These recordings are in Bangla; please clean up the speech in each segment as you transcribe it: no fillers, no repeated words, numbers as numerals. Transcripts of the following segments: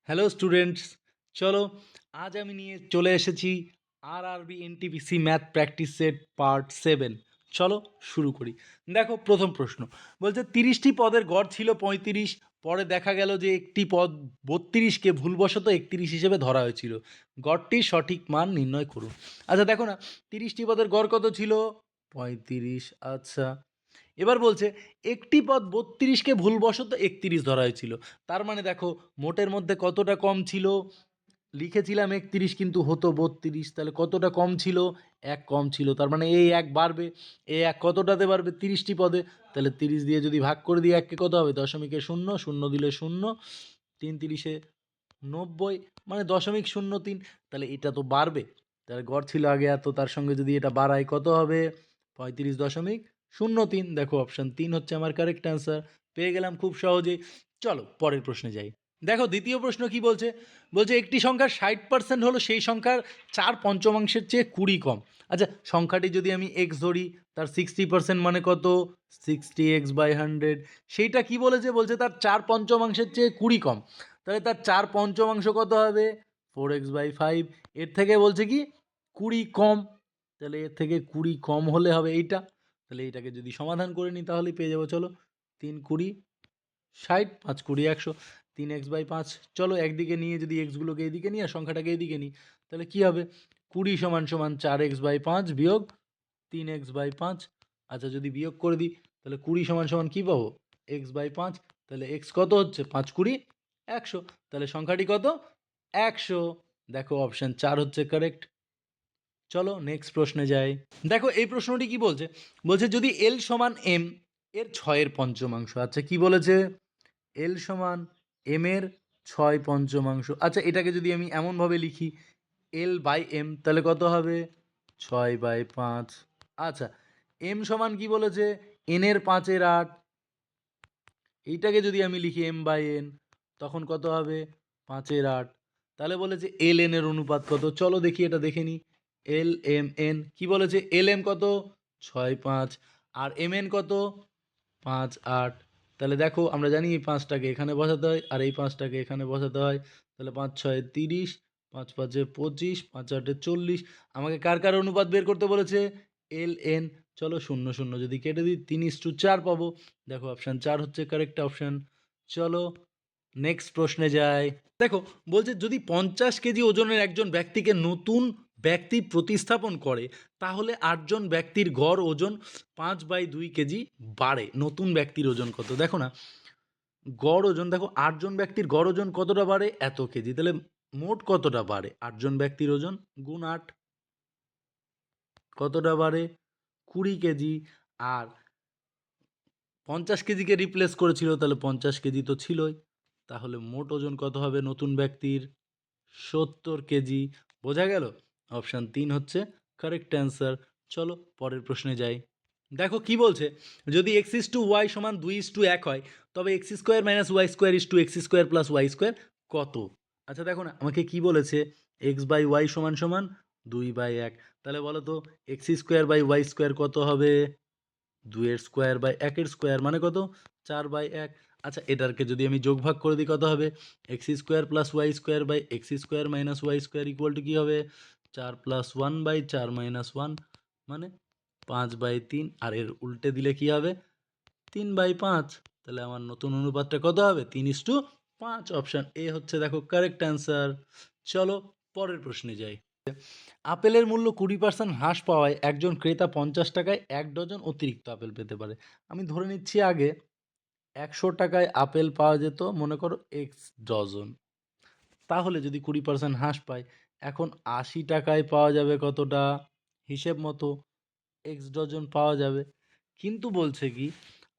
হ্যালো স্টুডেন্টস, চলো আজ আমি নিয়ে চলে এসেছি RRB NTPC math practice set part 7। চলো শুরু করি। দেখো প্রথম প্রশ্ন বলছে 30টি পদের গড় ছিল 35, পরে দেখা গেল যে একটি পদ 32কে ভুলবশত 31 হিসেবে ধরা হয়েছিল, গড়টির সঠিক মান নির্ণয় করুন। আচ্ছা দেখো না, 30টি পদের গড় কত ছিল? 35। আচ্ছা, এবার বলছে একটি পদ 32কে ভুলবশত 31 ধরা হয়েছিল, তার মানে দেখো মোটের মধ্যে কতটা কম ছিল? লিখেছিলাম 31 কিন্তু হতো 32, তাহলে কতটা কম ছিল? এক কম ছিল, তার মানে এই এক বাড়বে। এই এক কতটাতে বাড়বে? 30টি পদে। তাহলে 30 দিয়ে যদি ভাগ করে দিই এককে, কত হবে? দশমিকে শূন্য, শূন্য দিলে শূন্য, 3 × 30 = 90, মানে 0.03। তাহলে এটা তো বাড়বে। তাহলে গড় ছিল আগে এত, তার সঙ্গে যদি এটা বাড়াই কত হবে? 35.03। দেখো অপশান 3 হচ্ছে আমার কারেক্ট অ্যান্সার। পেয়ে গেলাম খুব সহজেই। চলো পরের প্রশ্নে যাই। দেখো দ্বিতীয় প্রশ্ন কি বলছে? বলছে একটি সংখ্যার 60% হলো সেই সংখ্যার 4/5 চেয়ে 20 কম। আচ্ছা, সংখ্যাটি যদি আমি এক্স ধরি, তার 60% মানে কত? 60x/100। সেইটা কি বলেছে? বলছে তার 4/5 চেয়ে 20 কম। তাহলে তার 4/5 কত হবে? 4x/5। এর থেকে বলছে কি 20 কম, তাহলে এর থেকে 20 কম হলে হবে এইটা। তাহলে এইটাকে যদি সমাধান করে নিই তাহলেই পেয়ে যাবো। চলো, 3×20 = 60, 5×20 = 100, 3x/5। চলো একদিকে নিয়ে যদি এক্সগুলোকে এইদিকে নিই আর সংখ্যাটাকে এইদিকে নিই, তাহলে কি হবে? 20 = 4x/5 বিয়োগ 3x/5। আচ্ছা, যদি বিয়োগ করে দিই তাহলে 20 = কী পাবো? x/5। তাহলে x কত হচ্ছে? 5×20 = 100। তাহলে সংখ্যাটি কত? 100। দেখো অপশান 4 হচ্ছে কারেক্ট। চলো নেক্সট প্রশ্নে যাই। দেখো এই প্রশ্নটি কি বলছে? বলছে যদি l = m এর 6/5। আচ্ছা, কি বলেছে? l = m এর 6/5। আচ্ছা, এটাকে যদি আমি এমনভাবে লিখি l/m, তাহলে কত হবে? 6/5। আচ্ছা, m সমান কি বলেছে? n এর 5/8। এইটাকে যদি আমি লিখি m/n, তখন কত হবে? 5/8। তাহলে বলেছে ln এর অনুপাত কত? চলো দেখি, এটা দেখে নিই। lmn কি বলেছে? lm কত? 6/5। আর mn কত? 5/8। তাহলে দেখো আমরা জানি এই 5টাকে এখানে বসাতে হয় আর এই 5টাকে এখানে বসাতে হয়। তাহলে 5×6 = 30, 5×5 = 25, 5×8 = 40। আমাকে কার কার অনুপাত বের করতে বলেছে? ln। চলো 0 0 যদি কেটে দিই 3:4 পাবো। দেখো অপশান 4 হচ্ছে কারেক্ট অপশান। চলো নেক্সট প্রশ্নে যাই। দেখো বলছে যদি 50 কেজি ওজনের একজন ব্যক্তিকে নতুন ব্যক্তি প্রতিস্থাপন করে, তাহলে 8 জন ব্যক্তির গড় ওজন 5/2 কেজি বাড়ে। নতুন ব্যক্তির ওজন কত? দেখো না, গড় ওজন দেখো 8 জন ব্যক্তির গড় ওজন কতটা বাড়ে? এত কেজি। তাহলে মোট কতটা বাড়ে? 8 জন ব্যক্তির ওজন গুণ 8, কতটা বাড়ে? 20 কেজি। আর 50 কেজিকে রিপ্লেস করেছিল, তাহলে 50 কেজি তো ছিলই। তাহলে মোট ওজন কত হবে নতুন ব্যক্তির? 70 কেজি। বোঝা গেল? অপশান 3 হচ্ছে কারেক্ট অ্যান্সার। চলো পরের প্রশ্নে যাই। দেখো কি বলছে? যদি x/y = 2:1 হয়, তবে x² - y² x² + y² কত? আচ্ছা দেখো না, আমাকে কি বলেছে? x/y = 2/1। তাহলে বলো তো x² / y² কত হবে? 2 এর স্কোয়ার বাই 1 এর স্কোয়ার মানে কত? 4/1। আচ্ছা, এটাকে যদি আমি যোগ ভাগ করে দিই কত হবে? x² + y² / x² - y² = কী হবে? 4 + 1/4 - 1 মানে 5/3। আর এর উল্টে দিলে কি হবে? 3/5। তাহলে আমার নতুন অনুপাতটা কত হবে? 3:5। অপশান এ হচ্ছে দেখো কারেক্ট অ্যান্সার। চলো পরের প্রশ্নে যাই। আপেলের মূল্য 20% হ্রাস পাওয়ায় একজন ক্রেতা 50 টাকায় 1 ডজন অতিরিক্ত আপেল পেতে পারে। আমি ধরে নিচ্ছি আগে 100 টাকায় আপেল পাওয়া যেত, মনে করো এক্স ডজন। তাহলে যদি 20% হ্রাস পায়, এখন 80 টাকায় পাওয়া যাবে কতটা? হিসেব মতো এক্স ডজন পাওয়া যাবে। কিন্তু বলছে কি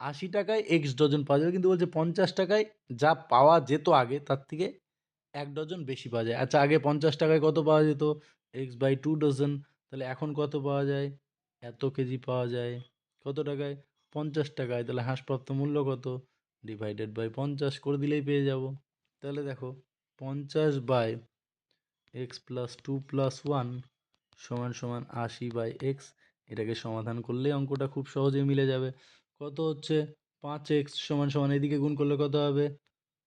80 টাকায় এক্স ডজন পাওয়া যাবে, কিন্তু বলছে 50 টাকায় যা পাওয়া যেত আগে তার থেকে 1 ডজন বেশি পাওয়া যায়। আচ্ছা, আগে 50 টাকায় কত পাওয়া যেত? x/2 dozen. তাহলে এখন কত পাওয়া যায়? এত কেজি পাওয়া যায়। কত টাকায়? 50 টাকায়। তাহলে হ্রাসপ্রাপ্ত মূল্য কত? /50 করে দিলেই পেয়ে যাব। তাহলে দেখো 50/x+2+1 = 80/x। এটাকে সমাধান করলেই অঙ্কটা খুব সহজেই মিলে যাবে। কত হচ্ছে? 5x = এদিকে গুণ করলে কত হবে?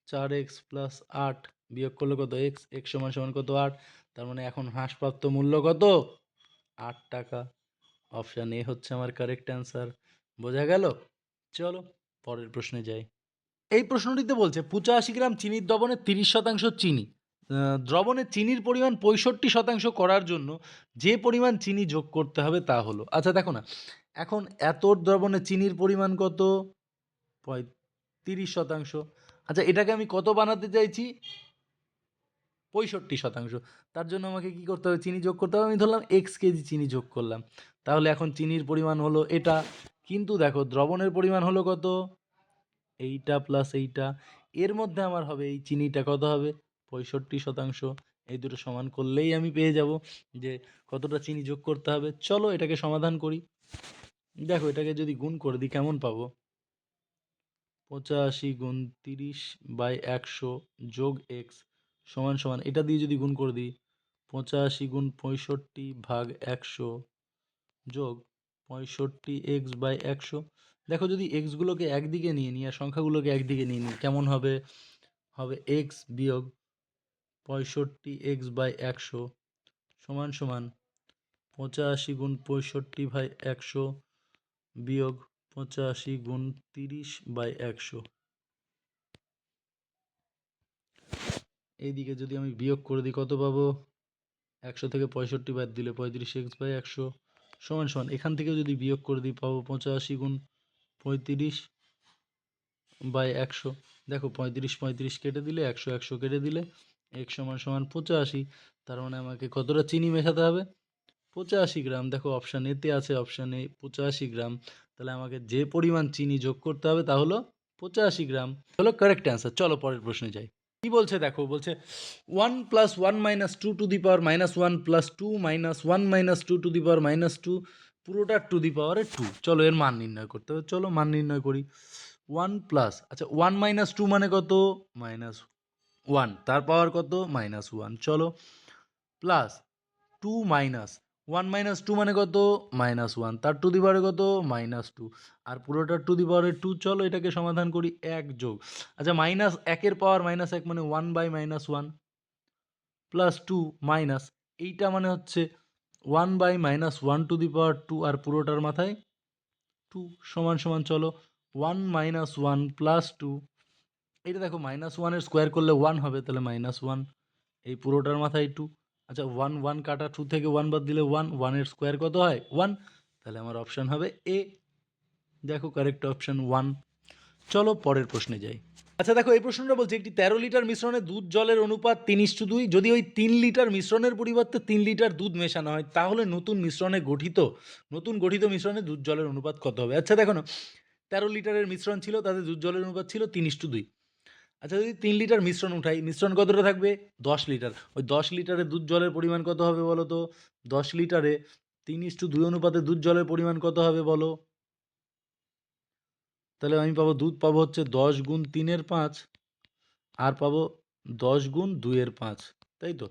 4x + 8 বিয়োগ করলে কত এক্স, এক্স সমান সমান কত 8, তার মানে এখন হ্রাসপ্রাপ্ত মূল্য কত 8 টাকা। অপশান এ হচ্ছে আমার কারেক্ট অ্যান্সার। বোঝা গেল? চলো পরের প্রশ্নে যাই। এই প্রশ্নটিতে বলছে 85 গ্রাম চিনির দ্রবণে 30% চিনি, দ্রবণে চিনির পরিমাণ 65% করার জন্য যে পরিমাণ চিনি যোগ করতে হবে তা হলো। আচ্ছা দেখো না, এখন এত দ্রবণে চিনির পরিমাণ কত 35%। আচ্ছা এটাকে আমি কত বানাতে চাইছি 65%। তার জন্য আমাকে কি করতে হবে চিনি যোগ করতে হবে। আমি ধরলাম এক্স কেজি চিনি যোগ করলাম, তাহলে এখন চিনির পরিমাণ হলো এটা, কিন্তু দেখো দ্রবণের পরিমাণ হলো কত এইটা প্লাস এইটা, এর মধ্যে আমার হবে এই চিনিটা কত হবে 65%। এই দুটো সমান করলেই আমি পেয়ে যাব যে কতটা চিনি যোগ করতে হবে। চলো এটাকে সমাধান করি। দেখো এটাকে যদি গুণ করে দিই কেমন পাবো, 85 গুণ 30/100 যোগ এক্স সমান সমান, এটা দিয়ে যদি গুণ করে দিই 85 গুণ 65/100 যোগ 65x/100। দেখো যদি এক্সগুলোকে একদিকে নিয়ে নিই আর সংখ্যাগুলোকে একদিকে নিয়ে নিই কেমন হবে, হবে এক্স বিয়োগ 65x/100 সমান সমান 85 গুণ 65/100 বিয়োগ 85 গুণ 30/100। এইদিকে যদি আমি বিয়োগ করে দিই কত পাবো, 100 থেকে 65 বাদ দিলে 35x/100 সমান সমান, এখান থেকে যদি বিয়োগ করে দিই পাবো 85 গুণ 35/100। দেখো 35 কেটে দিলে 100 কেটে দিলে x সমান সমান 85, তার মানে আমাকে কতটা চিনি মেশাতে হবে 85 গ্রাম। দেখো অপশান এতে আছে, অপশান এ 85 গ্রাম, তাহলে আমাকে যে পরিমাণ চিনি যোগ করতে হবে তা হলো 85 গ্রাম। হলো কারেক্ট অ্যান্সার। চলো পরের প্রশ্নে যাই। কি বলছে দেখো, বলছে 1 + 1 - 2 to the power -1 + 2 - 1 - 2 to the পাওয়ার -2 পুরোটা টু দি পাওয়ারে 2। চলো এর মান নির্ণয় করতে হবে, চলো মান নির্ণয় করি। 1 প্লাস, আচ্ছা 1 - 2 মানে কত -1, তার পাওয়ার কত -1, চলো প্লাস 2 মাইনাস 1 - 2 মানে কত -1, তার টু দি পাওয়ারে কত -2, আর পুরোটার টু দি পাওয়ারে 2। চলো এটাকে সমাধান করি। 1 যোগ, আচ্ছা -1 পাওয়ার -1 মানে 1/-1 প্লাস 2 মাইনাস এইটা মানে হচ্ছে 1/-1 টু দি পাওয়ার 2, আর পুরোটার মাথায় 2 সমান সমান, চলো 1 - 1 প্লাস 2, এইটা দেখো -1 এর স্কোয়ার করলে 1 হবে, তাহলে -1 এই পুরোটার মাথায় 2। আচ্ছা 1 1 কাটা, 2 থেকে 1 বাদ দিলে 1, 1 এর স্কোয়ার কত হয় 1, তাহলে আমার অপশান হবে এ। দেখো কারেক্ট অপশান 1। চলো পরের প্রশ্নে যাই। আচ্ছা দেখো এই প্রশ্নটা বলছে একটি 13 লিটার মিশ্রণে দুধ জলের অনুপাত 3:2, যদি ওই 3 লিটার মিশ্রণের পরিবর্তে 3 লিটার দুধ মেশানো হয় তাহলে নতুন গঠিত মিশ্রণে দুধ জলের অনুপাত কত হবে। আচ্ছা দেখো না 13 লিটারের মিশ্রণ ছিল, তাদের দুধ জলের অনুপাত ছিল 3:2। আচ্ছা যদি 3 লিটার মিশ্রণ উঠাই, মিশ্রণ কতটা থাকবে 10 লিটার, ওই 10 লিটারে দুধ জলের পরিমাণ কত হবে বলো তো, 10 লিটারে 3:2 অনুপাতে দুধ জলের পরিমাণ কত হবে বলো। তাহলে আমি পাবো দুধ পাবো হচ্ছে 10 গুণ 3 এর 5, আর পাবো 10 গুণ 2 এর 5, তাই তো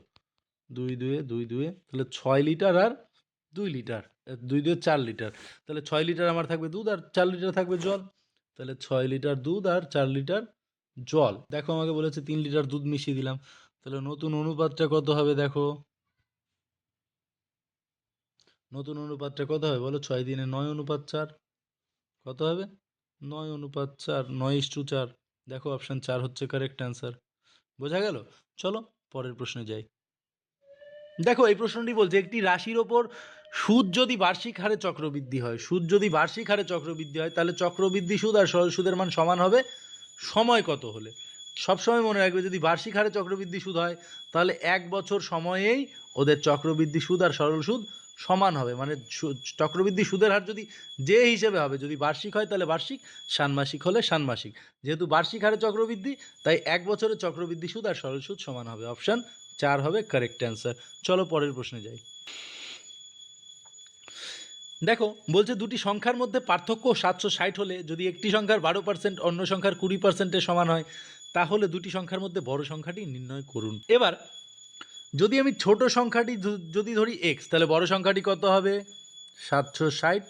2 2 2 2, তাহলে 6 লিটার আর 2 লিটার, 2 2 4 লিটার, তাহলে 6 লিটার আমার থাকবে দুধ আর 4 লিটার থাকবে জল, তাহলে 6 লিটার দুধ আর 4 লিটার জল। দেখো আমাকে বলেছে 3 লিটার দুধ মিশিয়ে দিলাম, তাহলে নতুন অনুপাতটা কত হবে দেখো, নতুন অনুপাতটা কত হবে বলো, 6 দিনে 9:4, কত হবে 9:4, 9:4। দেখো অপশান 4 হচ্ছে কারেক্ট অ্যান্সার। বোঝা গেল? চলো পরের প্রশ্নে যাই। দেখো এই প্রশ্নটি বলছে একটি রাশির ওপর সুদ যদি বার্ষিক হারে চক্রবৃদ্ধি হয়, তাহলে চক্রবৃদ্ধি সুদ আর সরল সুদের মান সমান হবে সময় কত হলে। সবসময় মনে রাখবে যদি বার্ষিক হারে চক্রবৃদ্ধি সুদ হয় তাহলে 1 বছর সময়েই ওদের চক্রবৃদ্ধি সুদ আর সরল সুদ সমান হবে, মানে চক্রবৃদ্ধি সুদের হার যদি যে হিসেবে হবে, যদি বার্ষিক হয় তাহলে বার্ষিক, ষান্মাসিক হলে ষান্মাসিক। যেহেতু বার্ষিক হারে চক্রবৃদ্ধি তাই 1 বছরের চক্রবৃদ্ধি সুদ আর সরল সুদ সমান হবে। অপশান 4 হবে কারেক্ট অ্যান্সার। চলো পরের প্রশ্নে যাই। দেখো বলছে দুটি সংখ্যার মধ্যে পার্থক্য 760 হলে যদি একটি সংখ্যার 12% অন্য সংখ্যার 20%-এর সমান হয় তাহলে দুটি সংখ্যার মধ্যে বড় সংখ্যাটি নির্ণয় করুন। এবার যদি আমি ছোট সংখ্যাটি যদি ধরি এক্স, তাহলে বড় সংখ্যাটি কত হবে 760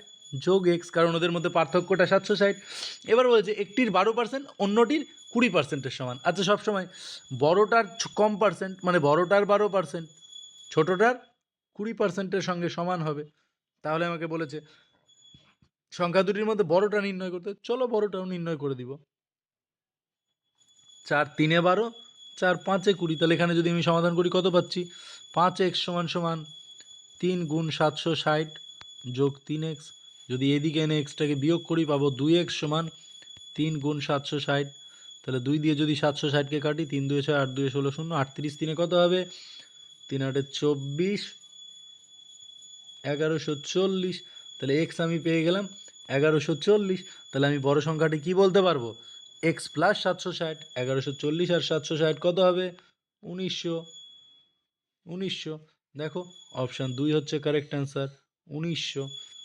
যোগ এক্স, কারণ ওদের মধ্যে পার্থক্যটা 760। এবার বলছে একটির 12% অন্যটির 20%-এর সমান। আচ্ছা, সবসময় বড়টার কম পার্সেন্ট মানে বড়টার 12%, ছোটোটার 20%-এর সঙ্গে সমান হবে। তাহলে আমাকে বলেছে সংখ্যা দুটির মধ্যে বড়টা নির্ণয় করতে। চলো বড়টাও নির্ণয় করে দিব। 4 3 12, 4 5 20। তাহলে এখানে যদি আমি সমাধান করি কত পাচ্ছি? 5x সমান 3 গুণ 760 যোগ 3x। যদি এদিকে এনে এক্সটাকে বিয়োগ করি পাবো 2x সমান 3 গুণ 760। তাহলে 2 দিয়ে যদি 760কে কাটি, 3 2 6 8 2 16 0, 38 3-এ কত হবে? 3 8 24, 1140। তাহলে এক্স আমি পেয়ে গেলাম 1140। তাহলে আমি বড় সংখ্যাটি কি বলতে পারবো? X plus 760। 1140 আর 760 কত হবে? 1900। দেখো অপশান 2 হচ্ছে কারেক্ট অ্যান্সার, 1900।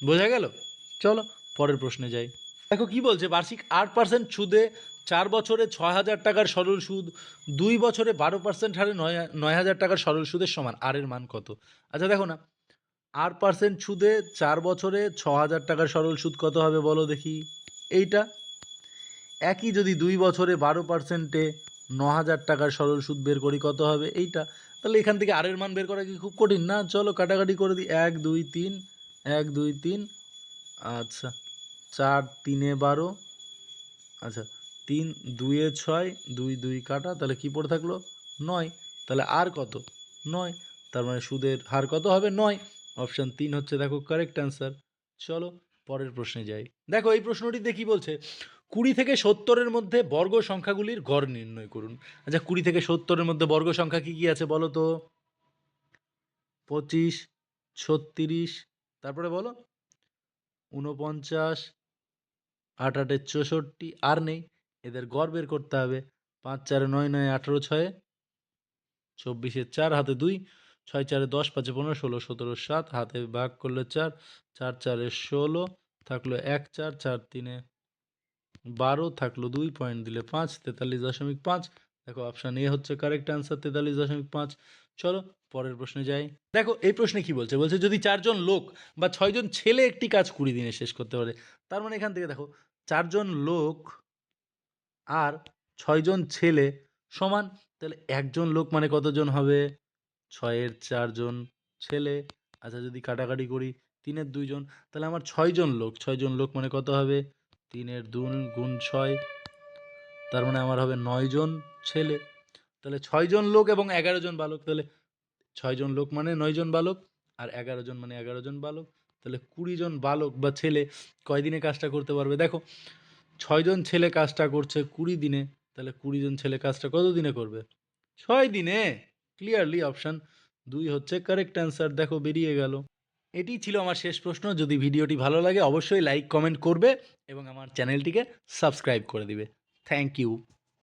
বোঝা গেল? চলো পরের প্রশ্নে যাই। দেখো কি বলছে, বার্ষিক 8% সুদে 4 বছরে 6,000 টাকার সরল সুদ 2 বছরে 12% হারে 9,000 টাকার সরল সুদের সমান। আর এর মান কত? আচ্ছা দেখো না, 8% সুদে 4 বছরে 6,000 টাকার সরল সুদ কত হবে বলো দেখি? এইটা। একই যদি 2 বছরে 12%-এ 9,000 টাকার সরল সুদ বের করি কত হবে? এইটা। তাহলে এখান থেকে আর এর মান বের করা কি খুব কঠিন না? চলো কাটাকাটি করে দিই। 1 2 3, 1 2 3, আচ্ছা 4 3-এ 12, আচ্ছা 3 2-এ 6, 2 2 কাটা, তাহলে কি পড়ে থাকলো? 9। তাহলে আর কত? 9। তার মানে সুদের হার কত হবে? 9। অপশান 3 হচ্ছে দেখো কারেক্ট অ্যান্সার। চলো পরের প্রশ্নে যাই। দেখো এই প্রশ্নটিতে কি বলছে, 20 থেকে 70-এর মধ্যে বর্গ সংখ্যাগুলির গড় নির্ণয় করুন। আচ্ছা 20 থেকে 70-এর মধ্যে বর্গ সংখ্যা কি কি আছে বলো তো? 25, 36, তারপরে বলো 49, 8 8 64, আর নেই। এদের গড় বের করতে হবে। 5 4 9 9 18 6 24, 4 হাতে 2, 6 4 10 5 15 16 17 7, হাতে ভাগ করলে 4, 4 4 16, থাকলো 1 4, 4 3 12, থাকলো 2 পয়েন্ট দিলে 5, 43.5। দেখো অপশান এ হচ্ছে কারেক্ট অ্যান্সার, 43.5। চলো পরের প্রশ্নে যাই। দেখো এই প্রশ্নে কি বলছে, বলছে যদি 4 জন লোক বা 6 জন ছেলে একটি কাজ 20 দিনে শেষ করতে পারে। তার মানে এখান থেকে দেখো 4 জন লোক আর 6 জন ছেলে সমান, তাহলে একজন লোক মানে কতজন হবে? 6-এর 4 জন ছেলে। আচ্ছা যদি কাটাকাটি করি 3-এর 2 জন, তাহলে আমার 6 জন লোক। 6 জন লোক মানে কত হবে? 3-এর 2 গুণ 6, তার মানে আমার হবে 9 জন ছেলে। তাহলে 6 জন লোক এবং 11 জন বালক। তাহলে 6 জন লোক মানে 9 জন বালক, আর 11 জন মানে 11 জন বালক। তাহলে 20 জন বালক বা ছেলে কয় দিনে কাজটা করতে পারবে? দেখো 6 জন ছেলে কাজটা করছে 20 দিনে, তাহলে 20 জন ছেলে কাজটা কত দিনে করবে? 6 দিনে। ক্লিয়ারলি অপশান 2 হচ্ছে কারেক্ট অ্যান্সার। দেখো বেরিয়ে গেল। এটিই ছিল আমার শেষ প্রশ্ন। যদি ভিডিওটি ভালো লাগে অবশ্যই লাইক কমেন্ট করবে এবং আমার চ্যানেলটিকে সাবস্ক্রাইব করে দিবে। Thank you.